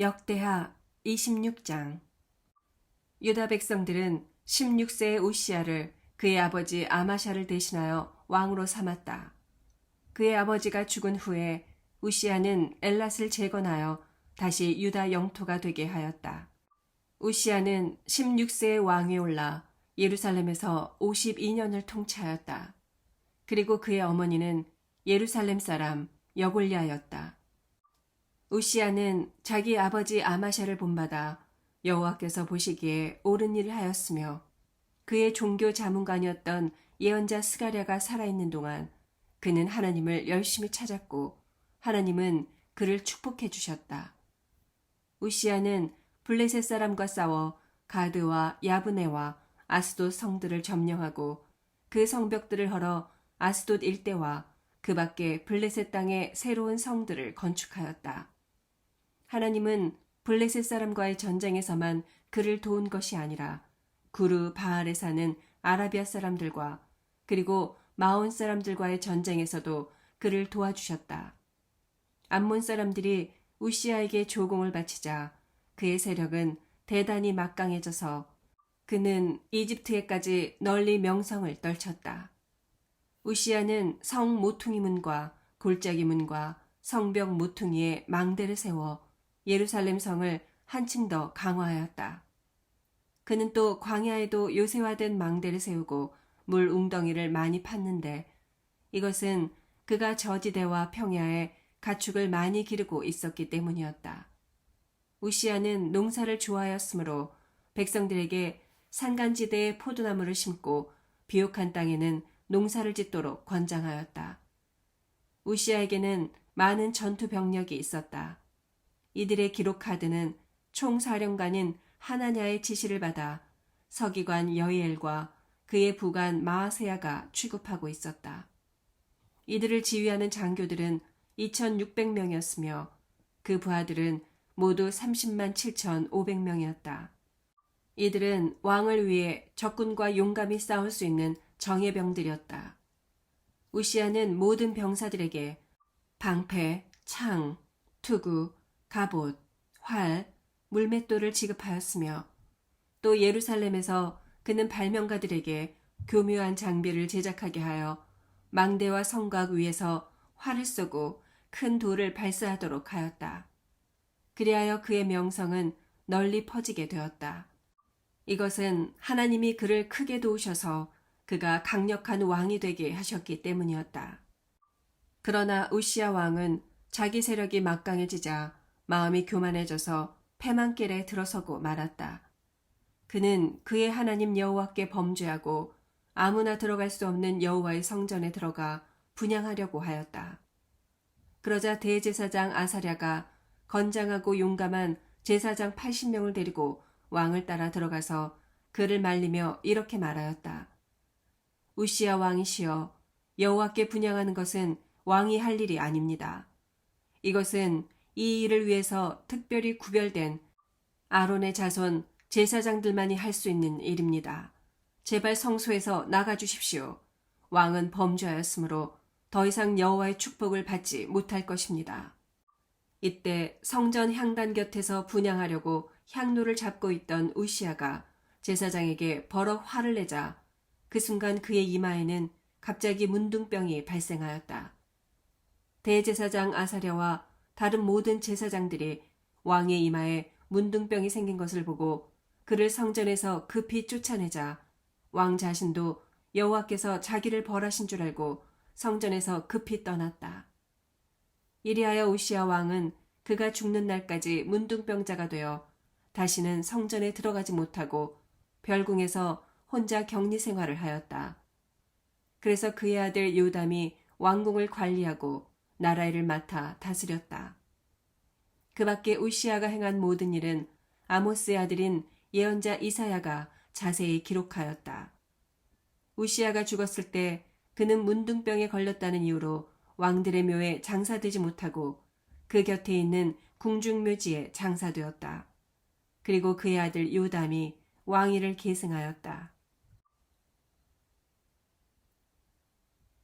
역대하 26장. 유다 백성들은 16세의 우시야를 그의 아버지 아마샤를 대신하여 왕으로 삼았다. 그의 아버지가 죽은 후에 우시야는 엘랏을 재건하여 다시 유다 영토가 되게 하였다. 우시야는 16세의 왕위에 올라 예루살렘에서 52년을 통치하였다. 그리고 그의 어머니는 예루살렘 사람 여골랴였다. 우시야는 자기 아버지 아마샤를 본받아 여호와께서 보시기에 옳은 일을 하였으며 그의 종교 자문관이었던 예언자 스가랴가 살아있는 동안 그는 하나님을 열심히 찾았고 하나님은 그를 축복해 주셨다. 우시야는 블레셋 사람과 싸워 가드와 야브네와 아스돗 성들을 점령하고 그 성벽들을 헐어 아스돗 일대와 그 밖에 블레셋 땅에 새로운 성들을 건축하였다. 하나님은 블레셋 사람과의 전쟁에서만 그를 도운 것이 아니라 구르 바알에 사는 아라비아 사람들과 그리고 마온 사람들과의 전쟁에서도 그를 도와주셨다. 암몬 사람들이 우시야에게 조공을 바치자 그의 세력은 대단히 막강해져서 그는 이집트에까지 널리 명성을 떨쳤다. 우시야는 성 모퉁이 문과 골짜기 문과 성벽 모퉁이에 망대를 세워 예루살렘 성을 한층 더 강화하였다. 그는 또 광야에도 요새화된 망대를 세우고 물 웅덩이를 많이 팠는데 이것은 그가 저지대와 평야에 가축을 많이 기르고 있었기 때문이었다. 우시야는 농사를 좋아하였으므로 백성들에게 산간지대에 포도나무를 심고 비옥한 땅에는 농사를 짓도록 권장하였다. 우시야에게는 많은 전투 병력이 있었다. 이들의 기록 카드는 총사령관인 하나냐의 지시를 받아 서기관 여이엘과 그의 부관 마아세야가 취급하고 있었다. 이들을 지휘하는 장교들은 2,600명이었으며 그 부하들은 모두 30만 7,500명이었다. 이들은 왕을 위해 적군과 용감히 싸울 수 있는 정예병들이었다. 우시야는 모든 병사들에게 방패, 창, 투구, 갑옷, 활, 물맷돌을 지급하였으며 또 예루살렘에서 그는 발명가들에게 교묘한 장비를 제작하게 하여 망대와 성곽 위에서 활을 쏘고 큰 돌을 발사하도록 하였다. 그리하여 그의 명성은 널리 퍼지게 되었다. 이것은 하나님이 그를 크게 도우셔서 그가 강력한 왕이 되게 하셨기 때문이었다. 그러나 우시야 왕은 자기 세력이 막강해지자 마음이 교만해져서 패만길에 들어서고 말았다. 그는 그의 하나님 여호와께 범죄하고 아무나 들어갈 수 없는 여호와의 성전에 들어가 분향하려고 하였다. 그러자 대제사장 아사랴가 건장하고 용감한 제사장 80명을 데리고 왕을 따라 들어가서 그를 말리며 이렇게 말하였다. 우시야 왕이시여, 여호와께 분향하는 것은 왕이 할 일이 아닙니다. 이것은 이 일을 위해서 특별히 구별된 아론의 자손 제사장들만이 할 수 있는 일입니다. 제발 성소에서 나가주십시오. 왕은 범죄하였으므로 더 이상 여호와의 축복을 받지 못할 것입니다. 이때 성전 향단 곁에서 분향하려고 향로를 잡고 있던 우시야가 제사장에게 버럭 화를 내자 그 순간 그의 이마에는 갑자기 문둥병이 발생하였다. 대제사장 아사랴와 다른 모든 제사장들이 왕의 이마에 문둥병이 생긴 것을 보고 그를 성전에서 급히 쫓아내자 왕 자신도 여호와께서 자기를 벌하신 줄 알고 성전에서 급히 떠났다. 이리하여 우시야 왕은 그가 죽는 날까지 문둥병자가 되어 다시는 성전에 들어가지 못하고 별궁에서 혼자 격리 생활을 하였다. 그래서 그의 아들 요담이 왕궁을 관리하고 나라 일을 맡아 다스렸다. 그 밖에 우시야가 행한 모든 일은 아모스의 아들인 예언자 이사야가 자세히 기록하였다. 우시야가 죽었을 때 그는 문둥병에 걸렸다는 이유로 왕들의 묘에 장사되지 못하고 그 곁에 있는 궁중묘지에 장사되었다. 그리고 그의 아들 요담이 왕위를 계승하였다.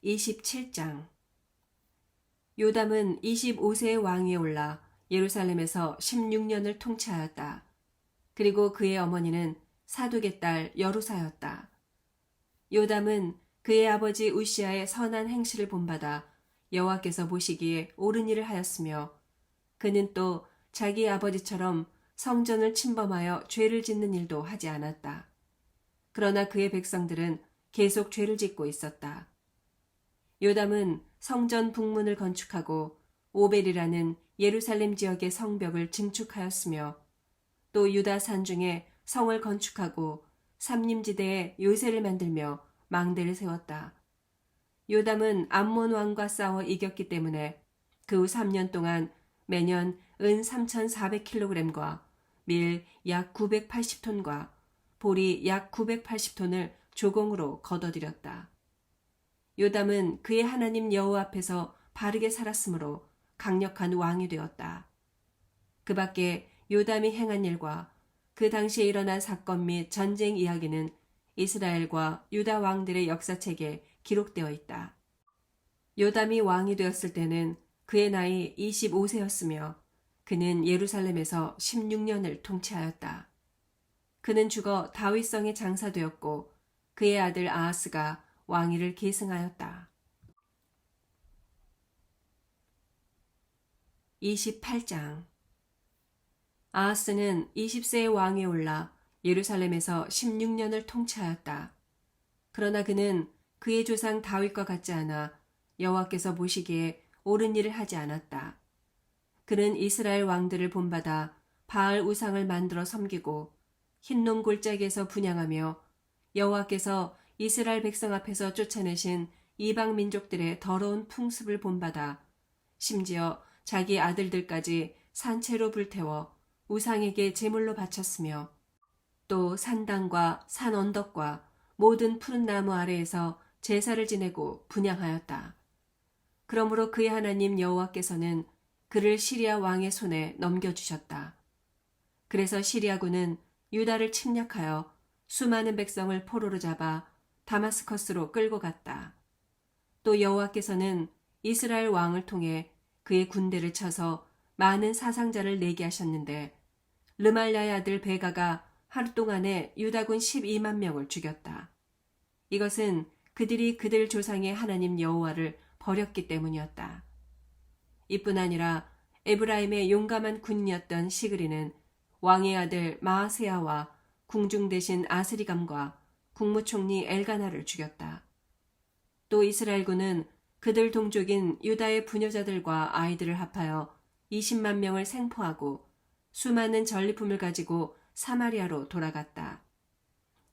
27장. 요담은 25세의 왕위에 올라 예루살렘에서 16년을 통치하였다. 그리고 그의 어머니는 사독의 딸 여루사였다. 요담은 그의 아버지 우시아의 선한 행실을 본받아 여호와께서 보시기에 옳은 일을 하였으며 그는 또 자기 아버지처럼 성전을 침범하여 죄를 짓는 일도 하지 않았다. 그러나 그의 백성들은 계속 죄를 짓고 있었다. 요담은 성전 북문을 건축하고 오벨이라는 예루살렘 지역의 성벽을 증축하였으며 또 유다 산중에 성을 건축하고 삼림지대에 요새를 만들며 망대를 세웠다. 요담은 암몬 왕과 싸워 이겼기 때문에 그 후 3년 동안 매년 은 3,400kg과 밀 약 980톤과 보리 약 980톤을 조공으로 거둬들였다. 요담은 그의 하나님 여호와 앞에서 바르게 살았으므로 강력한 왕이 되었다. 그 밖에 요담이 행한 일과 그 당시에 일어난 사건 및 전쟁 이야기는 이스라엘과 유다 왕들의 역사책에 기록되어 있다. 요담이 왕이 되었을 때는 그의 나이 25세였으며 그는 예루살렘에서 16년을 통치하였다. 그는 죽어 다윗성에 장사되었고 그의 아들 아하스가 왕위를 계승하였다. 28장 아하스는 20세의 왕에 올라 예루살렘에서 16년을 통치하였다. 그러나 그는 그의 조상 다윗과 같지 않아 여호와께서 보시기에 옳은 일을 하지 않았다. 그는 이스라엘 왕들을 본받아 바알 우상을 만들어 섬기고 흰놈 골짜기에서 분향하며 여호와께서 이스라엘 백성 앞에서 쫓아내신 이방 민족들의 더러운 풍습을 본받아 심지어 자기 아들들까지 산채로 불태워 우상에게 제물로 바쳤으며 또 산당과 산 언덕과 모든 푸른 나무 아래에서 제사를 지내고 분향하였다. 그러므로 그의 하나님 여호와께서는 그를 시리아 왕의 손에 넘겨주셨다. 그래서 시리아군은 유다를 침략하여 수많은 백성을 포로로 잡아 다마스커스로 끌고 갔다. 또 여호와께서는 이스라엘 왕을 통해 그의 군대를 쳐서 많은 사상자를 내게 하셨는데 르말랴의 아들 베가가 하루 동안에 유다군 12만 명을 죽였다. 이것은 그들이 그들 조상의 하나님 여호와를 버렸기 때문이었다. 이뿐 아니라 에브라임의 용감한 군인이었던 시그리는 왕의 아들 마아세야와 궁중 대신 아스리감과 국무총리 엘가나를 죽였다. 또 이스라엘군은 그들 동족인 유다의 부녀자들과 아이들을 합하여 20만 명을 생포하고 수많은 전리품을 가지고 사마리아로 돌아갔다.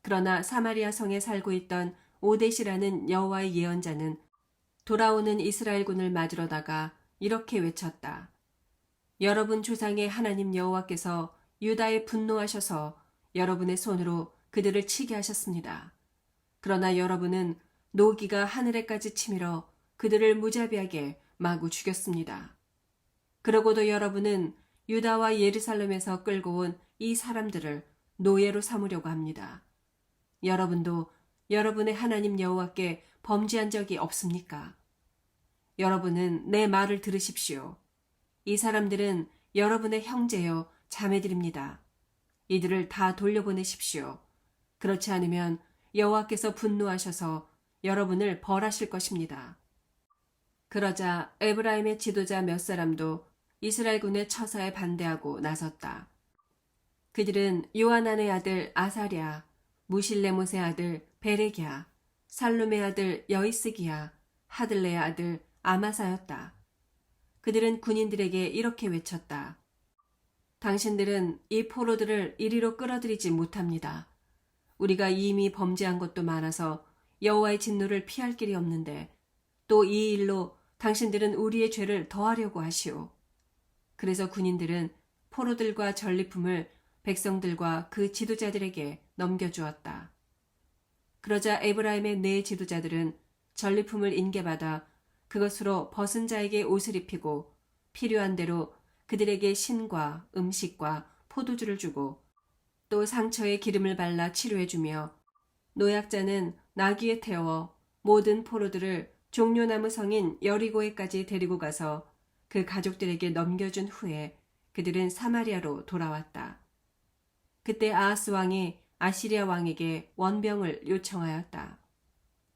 그러나 사마리아 성에 살고 있던 오데시라는 여호와의 예언자는 돌아오는 이스라엘군을 맞으러다가 이렇게 외쳤다. 여러분 조상의 하나님 여호와께서 유다에 분노하셔서 여러분의 손으로 그들을 치게 하셨습니다. 그러나 여러분은 노기가 하늘에까지 치밀어 그들을 무자비하게 마구 죽였습니다. 그러고도 여러분은 유다와 예루살렘에서 끌고 온 이 사람들을 노예로 삼으려고 합니다. 여러분도 여러분의 하나님 여호와께 범죄한 적이 없습니까? 여러분은 내 말을 들으십시오. 이 사람들은 여러분의 형제요 자매들입니다. 이들을 다 돌려보내십시오. 그렇지 않으면 여호와께서 분노하셔서 여러분을 벌하실 것입니다. 그러자 에브라임의 지도자 몇 사람도 이스라엘군의 처사에 반대하고 나섰다. 그들은 요하난의 아들 아사랴, 무실레못의 아들 베레기야, 살룸의 아들 여이스기야, 하들레의 아들 아마사였다. 그들은 군인들에게 이렇게 외쳤다. 당신들은 이 포로들을 이리로 끌어들이지 못합니다. 우리가 이미 범죄한 것도 많아서 여호와의 진노를 피할 길이 없는데 또 이 일로 당신들은 우리의 죄를 더하려고 하시오. 그래서 군인들은 포로들과 전리품을 백성들과 그 지도자들에게 넘겨주었다. 그러자 에브라임의 네 지도자들은 전리품을 인계받아 그것으로 벗은 자에게 옷을 입히고 필요한 대로 그들에게 신과 음식과 포도주를 주고 또 상처에 기름을 발라 치료해주며 노약자는 나귀에 태워 모든 포로들을 종려나무 성인 여리고에까지 데리고 가서 그 가족들에게 넘겨준 후에 그들은 사마리아로 돌아왔다. 그때 아하스 왕이 아시리아 왕에게 원병을 요청하였다.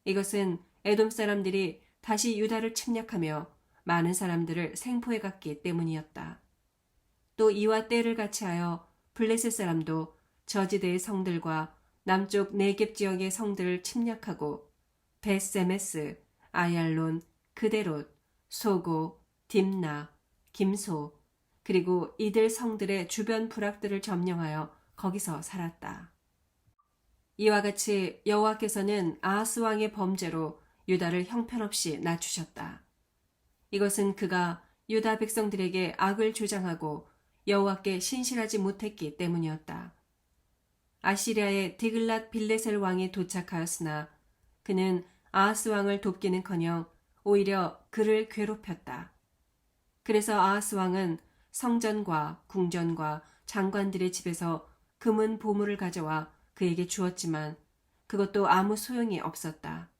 이것은 에돔 사람들이 다시 유다를 침략하며 많은 사람들을 생포해 갔기 때문이었다. 또 이와 때를 같이하여 블레셋 사람도 저지대의 성들과 남쪽 네겝 지역의 성들을 침략하고 벳세메스, 아얄론, 그데롯, 소고, 딥나, 김소, 그리고 이들 성들의 주변 부락들을 점령하여 거기서 살았다. 이와 같이 여호와께서는 아하스 왕의 범죄로 유다를 형편없이 낮추셨다. 이것은 그가 유다 백성들에게 악을 주장하고 여호와께 신실하지 못했기 때문이었다. 아시리아의 디글랏 빌레셀 왕이 도착하였으나 그는 아하스 왕을 돕기는커녕 오히려 그를 괴롭혔다. 그래서 아하스 왕은 성전과 궁전과 장관들의 집에서 금은 보물을 가져와 그에게 주었지만 그것도 아무 소용이 없었다.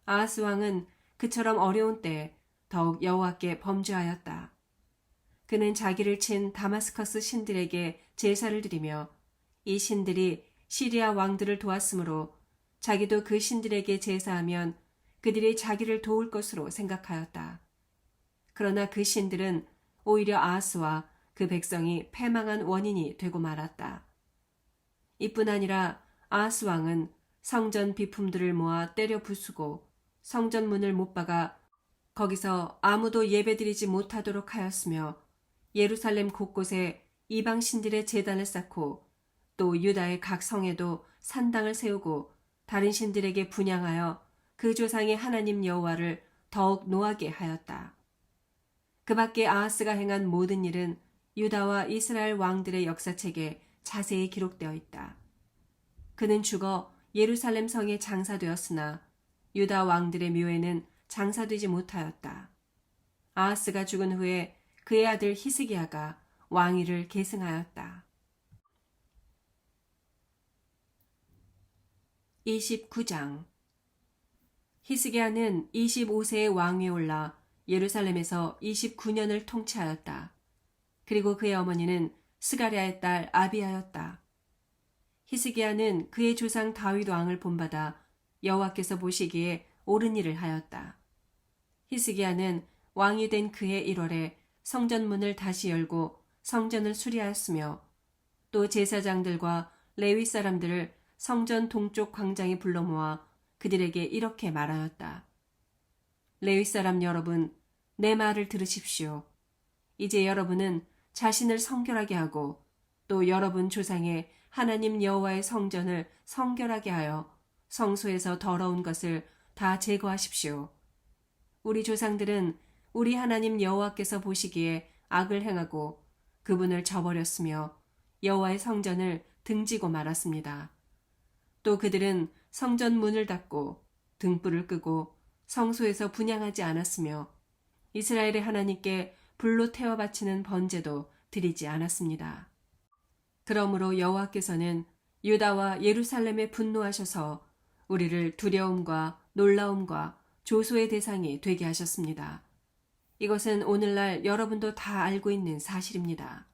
아하스 왕은 그처럼 어려운 때에 더욱 여호와께 범죄하였다. 그는 자기를 친 다마스커스 신들에게 제사를 드리며 이 신들이 시리아 왕들을 도왔으므로 자기도 그 신들에게 제사하면 그들이 자기를 도울 것으로 생각하였다. 그러나 그 신들은 오히려 아하스와 그 백성이 패망한 원인이 되고 말았다. 이뿐 아니라 아하스 왕은 성전 비품들을 모아 때려 부수고 성전 문을 못 박아 거기서 아무도 예배드리지 못하도록 하였으며 예루살렘 곳곳에 이방 신들의 제단을 쌓고 또 유다의 각 성에도 산당을 세우고 다른 신들에게 분향하여 그 조상의 하나님 여호와를 더욱 노하게 하였다. 그 밖에 아하스가 행한 모든 일은 유다와 이스라엘 왕들의 역사책에 자세히 기록되어 있다. 그는 죽어 예루살렘 성에 장사되었으나 유다 왕들의 묘에는 장사되지 못하였다. 아하스가 죽은 후에 그의 아들 히스기야가 왕위를 계승하였다. 29장 히스기야는 25세의 왕위에 올라 예루살렘에서 29년을 통치하였다. 그리고 그의 어머니는 스가랴의 딸 아비야였다. 히스기야는 그의 조상 다윗 왕을 본받아 여호와께서 보시기에 옳은 일을 하였다. 히스기야는 왕이 된 그해 1월에 성전문을 다시 열고 성전을 수리하였으며 또 제사장들과 레위 사람들을 성전 동쪽 광장에 불러 모아 그들에게 이렇게 말하였다. 레위 사람 여러분, 내 말을 들으십시오. 이제 여러분은 자신을 성결하게 하고 또 여러분 조상의 하나님 여호와의 성전을 성결하게 하여 성소에서 더러운 것을 다 제거하십시오. 우리 조상들은 우리 하나님 여호와께서 보시기에 악을 행하고 그분을 저버렸으며 여호와의 성전을 등지고 말았습니다. 또 그들은 성전 문을 닫고 등불을 끄고 성소에서 분향하지 않았으며 이스라엘의 하나님께 불로 태워 바치는 번제도 드리지 않았습니다. 그러므로 여호와께서는 유다와 예루살렘에 분노하셔서 우리를 두려움과 놀라움과 조소의 대상이 되게 하셨습니다. 이것은 오늘날 여러분도 다 알고 있는 사실입니다.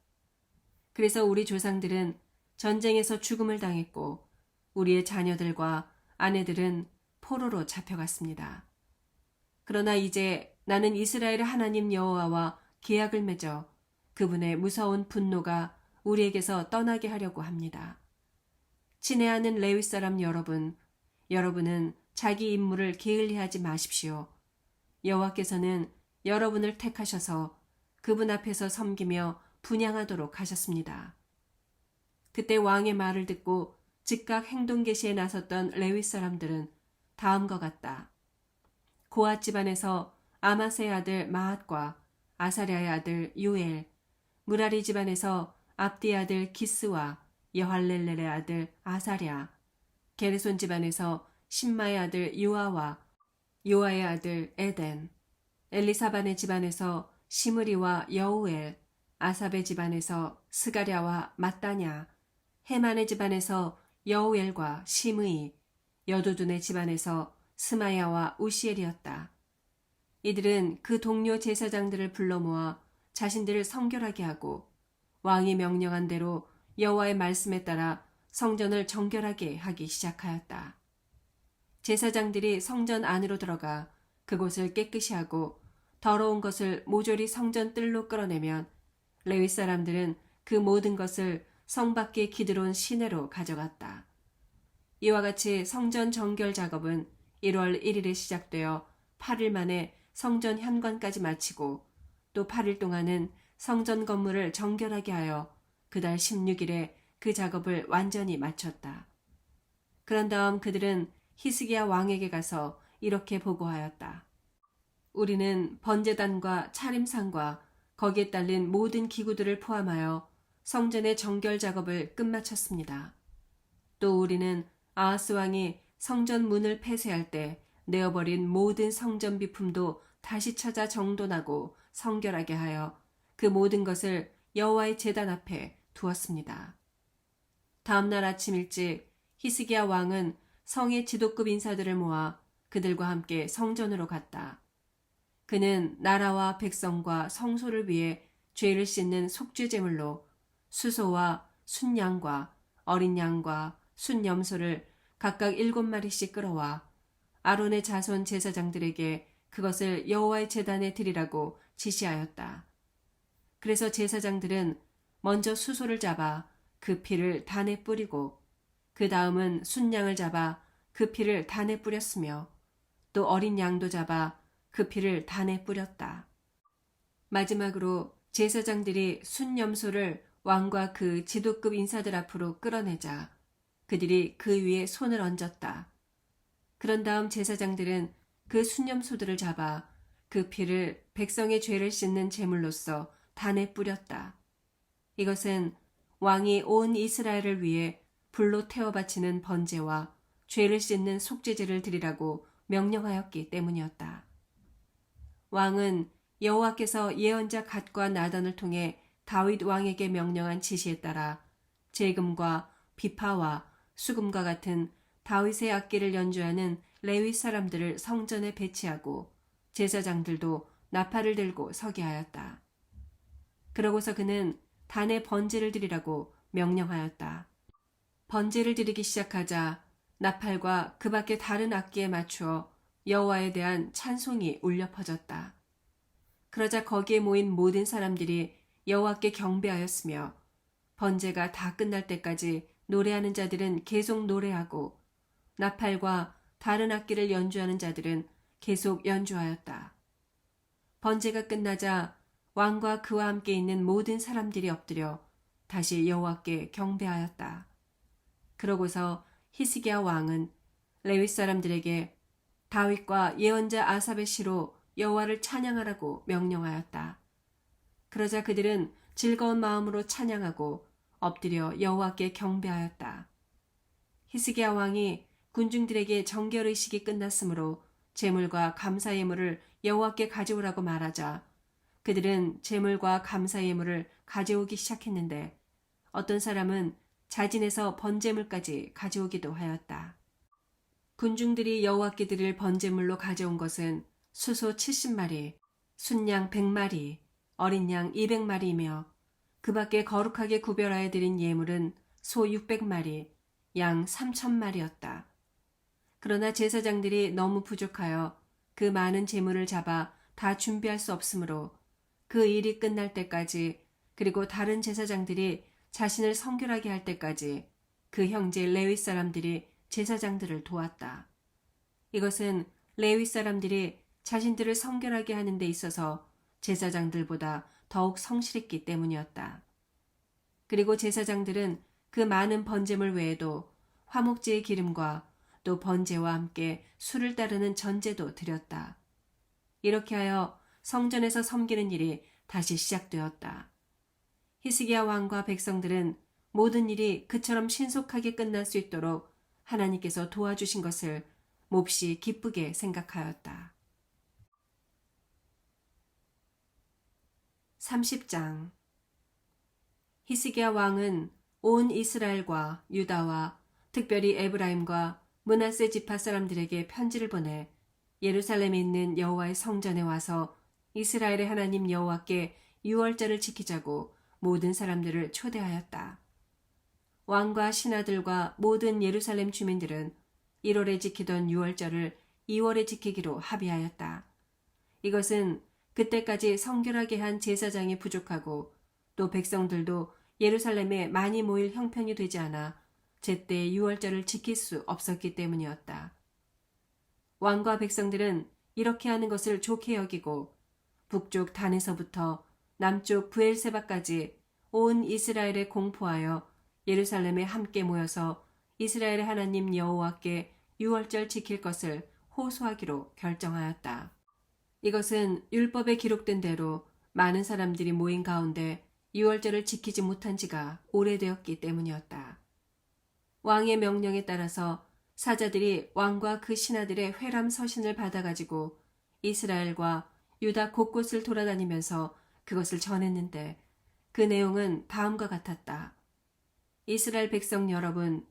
그래서 우리 조상들은 전쟁에서 죽음을 당했고 우리의 자녀들과 아내들은 포로로 잡혀갔습니다. 그러나 이제 나는 이스라엘의 하나님 여호와와 계약을 맺어 그분의 무서운 분노가 우리에게서 떠나게 하려고 합니다. 친애하는 레위 사람 여러분, 여러분은 자기 임무를 게을리하지 마십시오. 여호와께서는 여러분을 택하셔서 그분 앞에서 섬기며 분향하도록 하셨습니다. 그때 왕의 말을 듣고 즉각 행동 개시에 나섰던 레위 사람들은 다음과 같다. 고앗 집안에서 아마세의 아들 마앗과 아사랴의 아들 요엘, 무라리 집안에서 압디의 아들 기스와 여할렐렐의 아들 아사랴, 게르손 집안에서 신마의 아들 요아와 요아의 아들 에덴, 엘리사반의 집안에서 시므리와 여우엘, 아삽의 집안에서 스가랴와 mat다냐, 헤만의 집안에서 여우엘과 시므이, 여두둔의 집안에서 스마야와 우시엘이었다. 이들은 그 동료 제사장들을 불러 모아 자신들을 성결하게 하고 왕이 명령한 대로 여호와의 말씀에 따라 성전을 정결하게 하기 시작하였다. 제사장들이 성전 안으로 들어가 그곳을 깨끗이 하고 더러운 것을 모조리 성전 뜰로 끌어내면 레위 사람들은 그 모든 것을 성 밖의 기드론 시내로 가져갔다. 이와 같이 성전 정결 작업은 1월 1일에 시작되어 8일 만에 성전 현관까지 마치고 또 8일 동안은 성전 건물을 정결하게 하여 그달 16일에 그 작업을 완전히 마쳤다. 그런 다음 그들은 히스기야 왕에게 가서 이렇게 보고하였다. 우리는 번제단과 차림상과 거기에 딸린 모든 기구들을 포함하여 성전의 정결 작업을 끝마쳤습니다. 또 우리는 아하스 왕이 성전 문을 폐쇄할 때 내어버린 모든 성전 비품도 다시 찾아 정돈하고 성결하게 하여 그 모든 것을 여호와의 제단 앞에 두었습니다. 다음 날 아침 일찍 히스기야 왕은 성의 지도급 인사들을 모아 그들과 함께 성전으로 갔다. 그는 나라와 백성과 성소를 위해 죄를 씻는 속죄 제물로 수소와 순양과 어린 양과 순염소를 각각 7마리씩 끌어와 아론의 자손 제사장들에게 그것을 여호와의 제단에 드리라고 지시하였다. 그래서 제사장들은 먼저 수소를 잡아 그 피를 단에 뿌리고 그 다음은 순양을 잡아 그 피를 단에 뿌렸으며 또 어린 양도 잡아 그 피를 단에 뿌렸다. 마지막으로 제사장들이 순염소를 왕과 그 지도급 인사들 앞으로 끌어내자 그들이 그 위에 손을 얹었다. 그런 다음 제사장들은 그 순염소들을 잡아 그 피를 백성의 죄를 씻는 제물로서 단에 뿌렸다. 이것은 왕이 온 이스라엘을 위해 불로 태워 바치는 번제와 죄를 씻는 속죄제를 드리라고 명령하였기 때문이었다. 왕은 여호와께서 예언자 갓과 나단을 통해 다윗 왕에게 명령한 지시에 따라 제금과 비파와 수금과 같은 다윗의 악기를 연주하는 레위 사람들을 성전에 배치하고 제사장들도 나팔을 들고 서게 하였다. 그러고서 그는 단에 번제를 드리라고 명령하였다. 번제를 드리기 시작하자 나팔과 그 밖의 다른 악기에 맞추어 여호와에 대한 찬송이 울려 퍼졌다. 그러자 거기에 모인 모든 사람들이 여호와께 경배하였으며 번제가 다 끝날 때까지 노래하는 자들은 계속 노래하고 나팔과 다른 악기를 연주하는 자들은 계속 연주하였다. 번제가 끝나자 왕과 그와 함께 있는 모든 사람들이 엎드려 다시 여호와께 경배하였다. 그러고서 히스기야 왕은 레위 사람들에게 다윗과 예언자 아삽의 시로 여호와를 찬양하라고 명령하였다. 그러자 그들은 즐거운 마음으로 찬양하고 엎드려 여호와께 경배하였다. 히스기야 왕이 군중들에게 정결 의식이 끝났으므로 제물과 감사 예물을 여호와께 가져오라고 말하자 그들은 제물과 감사 예물을 가져오기 시작했는데 어떤 사람은 자진해서 번제물까지 가져오기도 하였다. 군중들이 여호와께 드릴 번제물로 가져온 것은 수소 70마리, 순양 100마리, 어린 양 200마리이며 그 밖에 거룩하게 구별하여 드린 예물은 소 600마리, 양 3000마리였다. 그러나 제사장들이 너무 부족하여 그 많은 제물을 잡아 다 준비할 수 없으므로 그 일이 끝날 때까지 그리고 다른 제사장들이 자신을 성결하게 할 때까지 그 형제 레위 사람들이 제사장들을 도왔다. 이것은 레위 사람들이 자신들을 성결하게 하는 데 있어서 제사장들보다 더욱 성실했기 때문이었다. 그리고 제사장들은 그 많은 번제물 외에도 화목제의 기름과 또 번제와 함께 술을 따르는 전제도 드렸다. 이렇게 하여 성전에서 섬기는 일이 다시 시작되었다. 히스기야 왕과 백성들은 모든 일이 그처럼 신속하게 끝날 수 있도록 하나님께서 도와주신 것을 몹시 기쁘게 생각하였다. 30장 히스기야 왕은 온 이스라엘과 유다와 특별히 에브라임과 므낫세 지파 사람들에게 편지를 보내 예루살렘에 있는 여호와의 성전에 와서 이스라엘의 하나님 여호와께 유월절을 지키자고 모든 사람들을 초대하였다. 왕과 신하들과 모든 예루살렘 주민들은 1월에 지키던 유월절을 2월에 지키기로 합의하였다. 이것은 그때까지 성결하게 한 제사장이 부족하고 또 백성들도 예루살렘에 많이 모일 형편이 되지 않아 제때 유월절을 지킬 수 없었기 때문이었다. 왕과 백성들은 이렇게 하는 것을 좋게 여기고 북쪽 단에서부터 남쪽 브엘세바까지 온 이스라엘에 공포하여 예루살렘에 함께 모여서 이스라엘의 하나님 여호와께 유월절 지킬 것을 호소하기로 결정하였다. 이것은 율법에 기록된 대로 많은 사람들이 모인 가운데 유월절을 지키지 못한 지가 오래되었기 때문이었다. 왕의 명령에 따라서 사자들이 왕과 그 신하들의 회람 서신을 받아가지고 이스라엘과 유다 곳곳을 돌아다니면서 그것을 전했는데 그 내용은 다음과 같았다. 이스라엘 백성 여러분,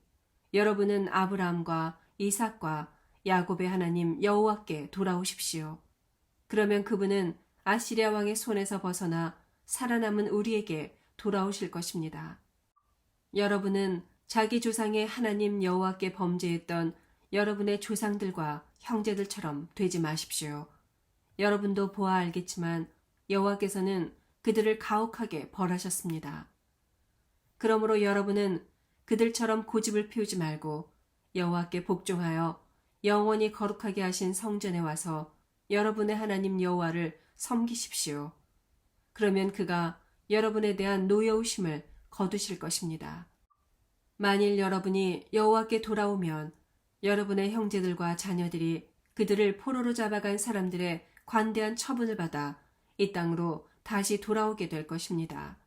여러분은 아브라함과 이삭과 야곱의 하나님 여호와께 돌아오십시오. 그러면 그분은 아시리아 왕의 손에서 벗어나 살아남은 우리에게 돌아오실 것입니다. 여러분은 자기 조상의 하나님 여호와께 범죄했던 여러분의 조상들과 형제들처럼 되지 마십시오. 여러분도 보아 알겠지만 여호와께서는 그들을 가혹하게 벌하셨습니다. 그러므로 여러분은 그들처럼 고집을 피우지 말고 여호와께 복종하여 영원히 거룩하게 하신 성전에 와서 여러분의 하나님 여호와를 섬기십시오. 그러면 그가 여러분에 대한 노여우심을 거두실 것입니다. 만일 여러분이 여호와께 돌아오면 여러분의 형제들과 자녀들이 그들을 포로로 잡아간 사람들의 관대한 처분을 받아 이 땅으로 다시 돌아오게 될 것입니다.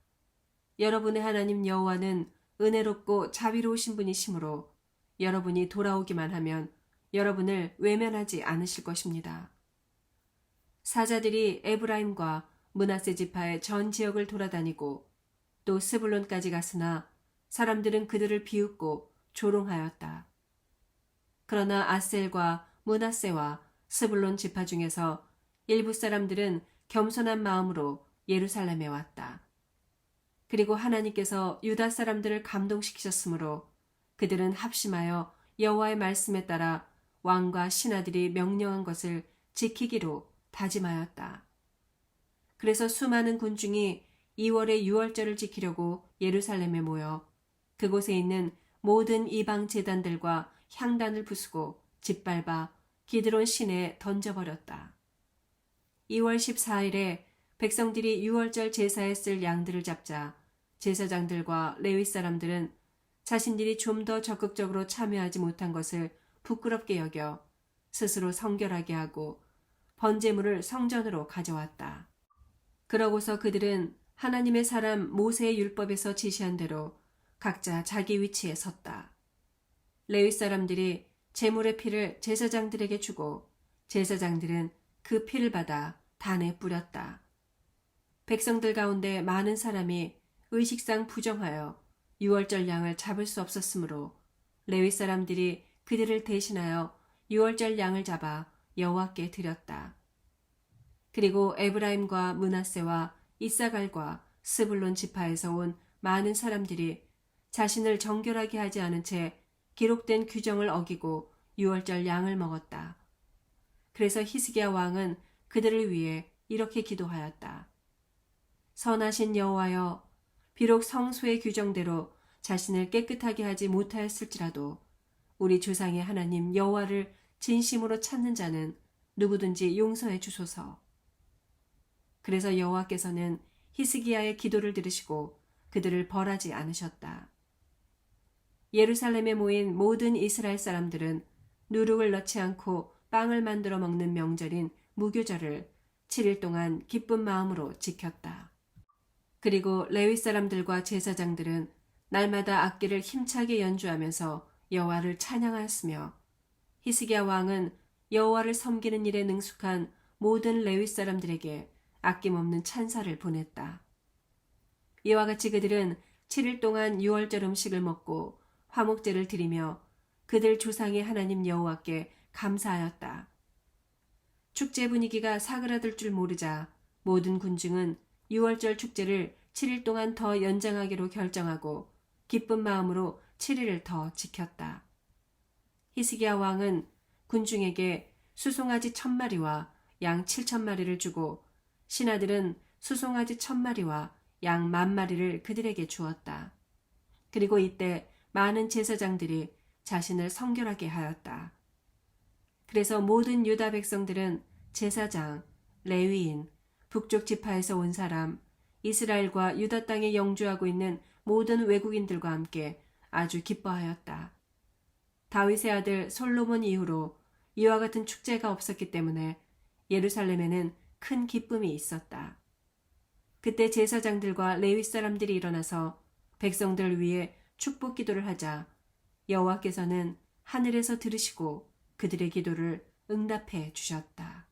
여러분의 하나님 여호와는 은혜롭고 자비로우신 분이시므로 여러분이 돌아오기만 하면 여러분을 외면하지 않으실 것입니다. 사자들이 에브라임과 므낫세 지파의 전 지역을 돌아다니고 또 스불론까지 갔으나 사람들은 그들을 비웃고 조롱하였다. 그러나 아셀과 므낫세와 스불론 지파 중에서 일부 사람들은 겸손한 마음으로 예루살렘에 왔다. 그리고 하나님께서 유다 사람들을 감동시키셨으므로 그들은 합심하여 여호와의 말씀에 따라 왕과 신하들이 명령한 것을 지키기로 다짐하였다. 그래서 수많은 군중이 2월의 유월절을 지키려고 예루살렘에 모여 그곳에 있는 모든 이방 제단들과 향단을 부수고 짓밟아 기드론 시내에 던져버렸다. 2월 14일에 백성들이 유월절 제사에 쓸 양들을 잡자 제사장들과 레위 사람들은 자신들이 좀 더 적극적으로 참여하지 못한 것을 부끄럽게 여겨 스스로 성결하게 하고 번제물을 성전으로 가져왔다. 그러고서 그들은 하나님의 사람 모세의 율법에서 지시한 대로 각자 자기 위치에 섰다. 레위 사람들이 제물의 피를 제사장들에게 주고 제사장들은 그 피를 받아 단에 뿌렸다. 백성들 가운데 많은 사람이 의식상 부정하여 유월절 양을 잡을 수 없었으므로 레위 사람들이 그들을 대신하여 유월절 양을 잡아 여호와께 드렸다. 그리고 에브라임과 므낫세와 이사갈과 스불론 지파에서 온 많은 사람들이 자신을 정결하게 하지 않은 채 기록된 규정을 어기고 유월절 양을 먹었다. 그래서 히스기야 왕은 그들을 위해 이렇게 기도하였다. 선하신 여호와여, 비록 성소의 규정대로 자신을 깨끗하게 하지 못하였을지라도 우리 조상의 하나님 여호와를 진심으로 찾는 자는 누구든지 용서해 주소서. 그래서 여호와께서는 히스기야의 기도를 들으시고 그들을 벌하지 않으셨다. 예루살렘에 모인 모든 이스라엘 사람들은 누룩을 넣지 않고 빵을 만들어 먹는 명절인 무교절을 7일 동안 기쁜 마음으로 지켰다. 그리고 레위 사람들과 제사장들은 날마다 악기를 힘차게 연주하면서 여호와를 찬양하였으며 히스기야 왕은 여호와를 섬기는 일에 능숙한 모든 레위 사람들에게 아낌없는 찬사를 보냈다. 이와 같이 그들은 7일 동안 유월절 음식을 먹고 화목제를 드리며 그들 조상의 하나님 여호와께 감사하였다. 축제 분위기가 사그라들 줄 모르자 모든 군중은 유월절 축제를 7일 동안 더 연장하기로 결정하고 기쁜 마음으로 7일을 더 지켰다. 히스기야 왕은 군중에게 수송아지 1000마리와 양 7000마리를 주고 신하들은 수송아지 1000마리와 양 10,000마리를 그들에게 주었다. 그리고 이때 많은 제사장들이 자신을 성결하게 하였다. 그래서 모든 유다 백성들은 제사장, 레위인, 북쪽 지파에서 온 사람, 이스라엘과 유다 땅에 영주하고 있는 모든 외국인들과 함께 아주 기뻐하였다. 다윗의 아들 솔로몬 이후로 이와 같은 축제가 없었기 때문에 예루살렘에는 큰 기쁨이 있었다. 그때 제사장들과 레위 사람들이 일어나서 백성들 위해 축복 기도를 하자 여호와께서는 하늘에서 들으시고 그들의 기도를 응답해 주셨다.